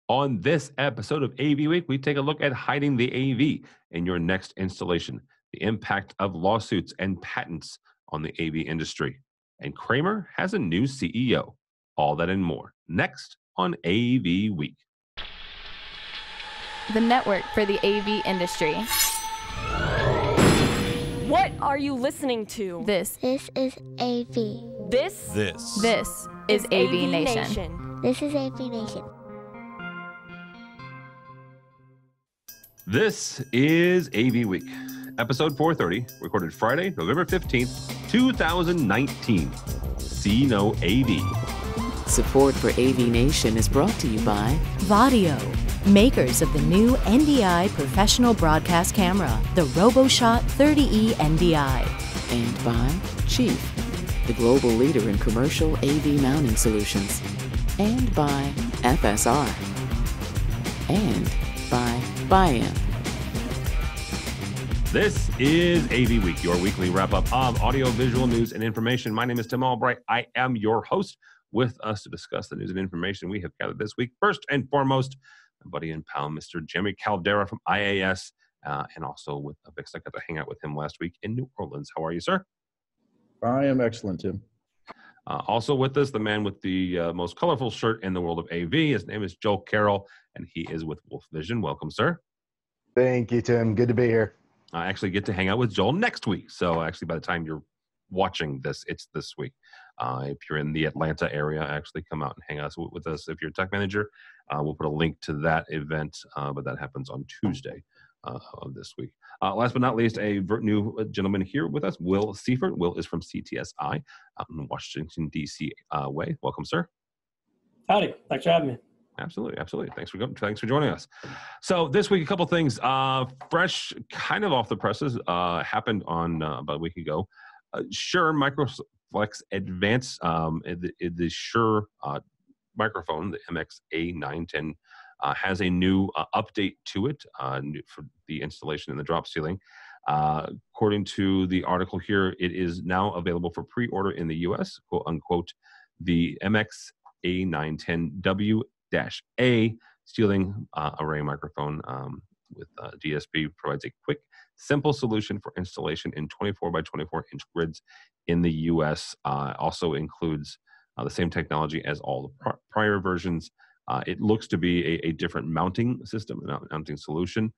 On this episode of AV Week, we take a look at hiding the AV in your next installation, the impact of lawsuits and patents on the AV industry. And Kramer has a new CEO. All that and more next on AV Week. The network for the AV industry. What are you listening to? This is AV. This is AVNation. This is AVNation. This is AV Week, episode 430, recorded Friday, November 15th, 2019. See No AV. Support for AVNation is brought to you by Vadio, makers of the new NDI professional broadcast camera, the RoboShot 30E NDI. And by Chief, the global leader in commercial AV mounting solutions. And by FSR. And by Biamp. This is AV Week, your weekly wrap-up of audio-visual news and information. My name is Tim Albright. I am your host. With us to discuss the news and information we have gathered this week. First and foremost, my buddy and pal, Mr. Jeremy Caldera from IAS, and also with Vix. I got to hang out with him last week in New Orleans. How are you, sir? I am excellent, Tim. Also with us, the man with the most colorful shirt in the world of AV. His name is Joel Carroll, and he is with Wolf Vision. Welcome, sir. Thank you, Tim. Good to be here. I actually get to hang out with Joel next week. So actually, by the time you're watching this, it's this week. If you're in the Atlanta area, actually come out and hang out with us. If you're a tech manager, we'll put a link to that event, but that happens on Tuesday of this week. Last but not least, a new gentleman here with us, Will Seifert. Will is from CTSI out in Washington, D.C. way. Welcome, sir. Howdy. Thanks for having me. Absolutely. Thanks for joining us. So this week, a couple things fresh, kind of off the presses, happened on about a week ago. Shure Microflex Advanced, the Shure microphone, the MX-A910, has a new update to it for the installation in the drop ceiling. According to the article here, it is now available for pre-order in the U.S., quote unquote. The MX-A910W-A ceiling array microphone with DSP provides a quick, simple solution for installation in 24 by 24 inch grids in the U.S. Also includes the same technology as all the prior versions. It looks to be a different mounting system, mounting solution.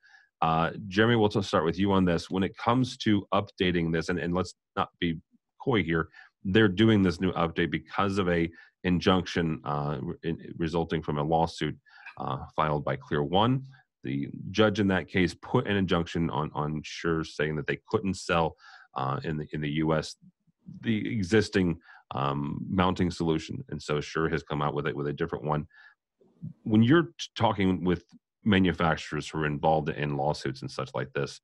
Jeremy, we'll start with you on this. When it comes to updating this, and let's not be coy here, they're doing this new update because of a injunction resulting from a lawsuit filed by Clear One. The judge in that case put an injunction on Shure, saying that they couldn't sell in the U.S. the existing mounting solution, and so Shure has come out with a different one. When you're talking with manufacturers who are involved in lawsuits and such like this,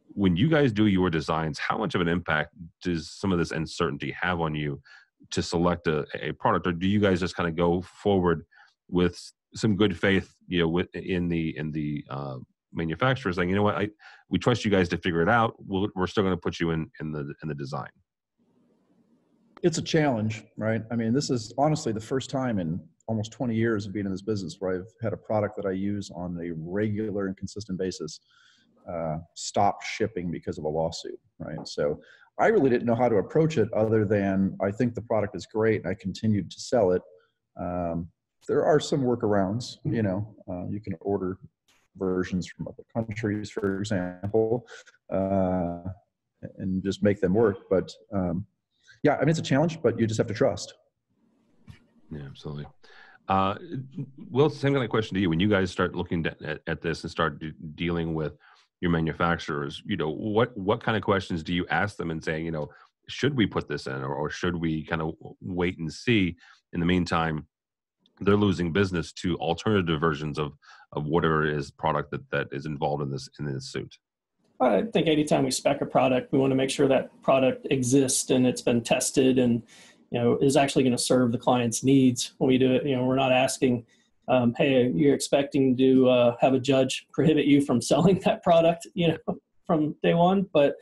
when you guys do your designs, how much of an impact does some of this uncertainty have on you to select a product, or do you guys just kind of go forward with some good faith, in the manufacturers, saying, you know what, we trust you guys to figure it out. We're still going to put you in the design. It's a challenge, right? I mean, this is honestly the first time in almost 20 years of being in this business where I've had a product that I use on a regular and consistent basis stop shipping because of a lawsuit, right? So I really didn't know how to approach it other than I think the product is great and I continued to sell it. There are some workarounds, you can order versions from other countries, for example, and just make them work. But yeah, I mean, it's a challenge, but you just have to trust. Yeah, absolutely. Will, same kind of question to you. When you guys start looking at this and start dealing with your manufacturers, what kind of questions do you ask them and saying, should we put this in, or should we kind of wait and see? In the meantime, they're losing business to alternative versions of whatever it is product that is involved in this suit. I think anytime we spec a product, we want to make sure that product exists and it's been tested and is actually going to serve the client's needs when we do it. We're not asking, hey, you're expecting to have a judge prohibit you from selling that product, from day one. But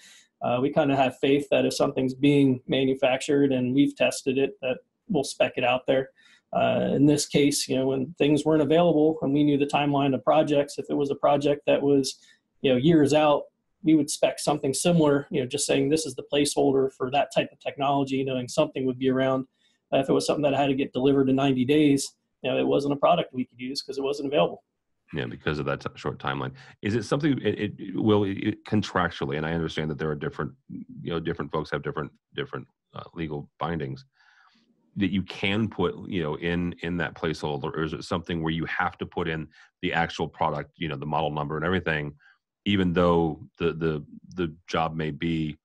we kind of have faith that if something's being manufactured and we've tested it, that we'll spec it out there. In this case, when things weren't available and we knew the timeline of projects, if it was a project that was, years out, we would spec something similar, just saying this is the placeholder for that type of technology, knowing something would be around. If it was something that had to get delivered in 90 days, it wasn't a product we could use because it wasn't available. Yeah, because of that short timeline. Is it something contractually, and I understand that there are different folks have different legal bindings that you can put, in that placeholder, or is it something where you have to put in the actual product, the model number and everything, even though the job may be,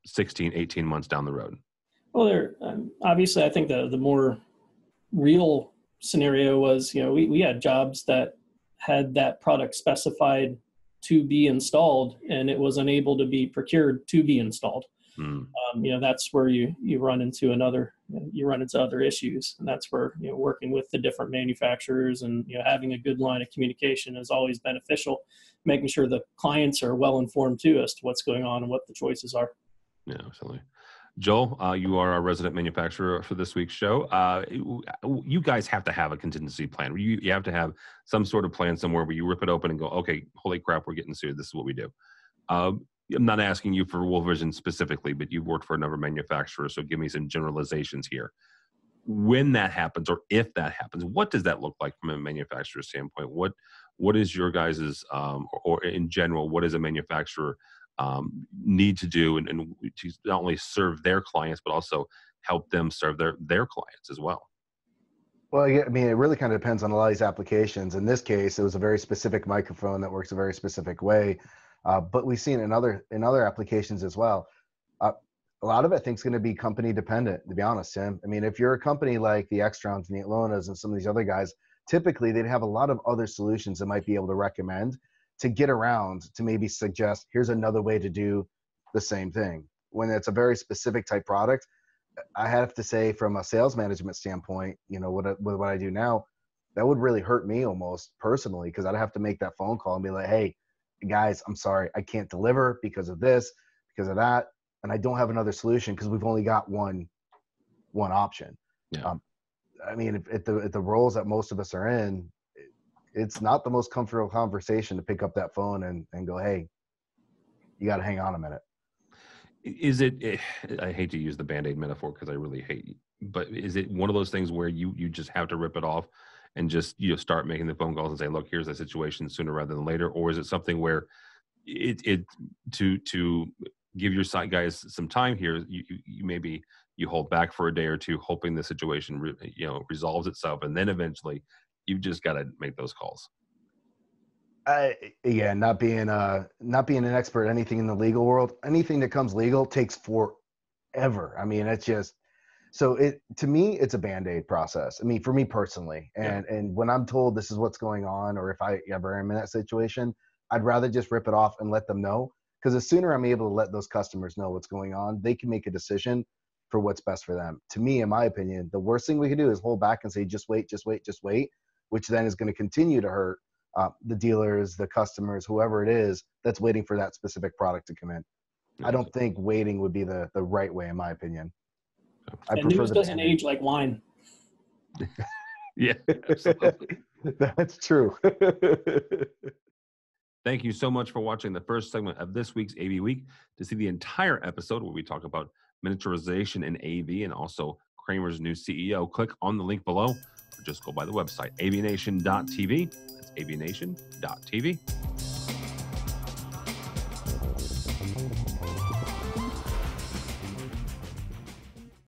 16, 18 months down the road? Well, obviously, I think the more real scenario was, we had jobs that had that product specified to be installed and it was unable to be procured to be installed. That's where you run into other issues, and that's where working with the different manufacturers and having a good line of communication is always beneficial, making sure the clients are well informed too as to what's going on and what the choices are. Yeah, absolutely. Joel, you are our resident manufacturer for this week's show. You guys have to have a contingency plan. You have to have some sort of plan somewhere where you rip it open and go, okay, holy crap, we're getting sued. This is what we do. I'm not asking you for Wolf Vision specifically, but you've worked for a number of manufacturers, so give me some generalizations here. When that happens, or if that happens, what does that look like from a manufacturer standpoint? What is your guys's, or in general, what does a manufacturer need to do and to not only serve their clients, but also help them serve their clients as well? Well, I mean, it really kind of depends on a lot of these applications. In this case, it was a very specific microphone that works a very specific way. But we've seen in other applications as well. A lot of it I think is going to be company dependent, to be honest, Tim. I mean, if you're a company like the Extrons and the Atlonas and some of these other guys, typically they'd have a lot of other solutions that might be able to recommend to get around to maybe suggest, here's another way to do the same thing. When it's a very specific type product, I have to say from a sales management standpoint, what I do now, that would really hurt me almost personally, because I'd have to make that phone call and be like, hey, guys, I'm sorry, I can't deliver because of this, because of that, and I don't have another solution because we've only got one option. Yeah. I mean, at the roles that most of us are in, it's not the most comfortable conversation to pick up that phone and go, hey, you got to hang on a minute. Is it, I hate to use the BandAid metaphor because I really hate, but is it one of those things where you just have to rip it off and just start making the phone calls and say, look, here's the situation sooner rather than later? Or is it something where to give your side guys some time here, you maybe you hold back for a day or two, hoping the situation resolves itself, and then eventually you've just got to make those calls? Not being an expert at anything in the legal world, anything that comes legal takes forever. I mean, it's just, so to me, it's a BandAid process. I mean, for me personally, and when I'm told this is what's going on, or if I ever am in that situation, I'd rather just rip it off and let them know. Because the sooner I'm able to let those customers know what's going on, they can make a decision for what's best for them. To me, in my opinion, the worst thing we can do is hold back and say, just wait, which then is going to continue to hurt the dealers, the customers, whoever it is that's waiting for that specific product to come in. I don't think waiting would be the right way, in my opinion. And news doesn't age like wine. Yeah, absolutely. That's true. Thank you so much for watching the first segment of this week's AV Week. To see the entire episode where we talk about miniaturization in AV and also Kramer's new CEO, click on the link below or just go by the website, avnation.tv. That's avnation.tv.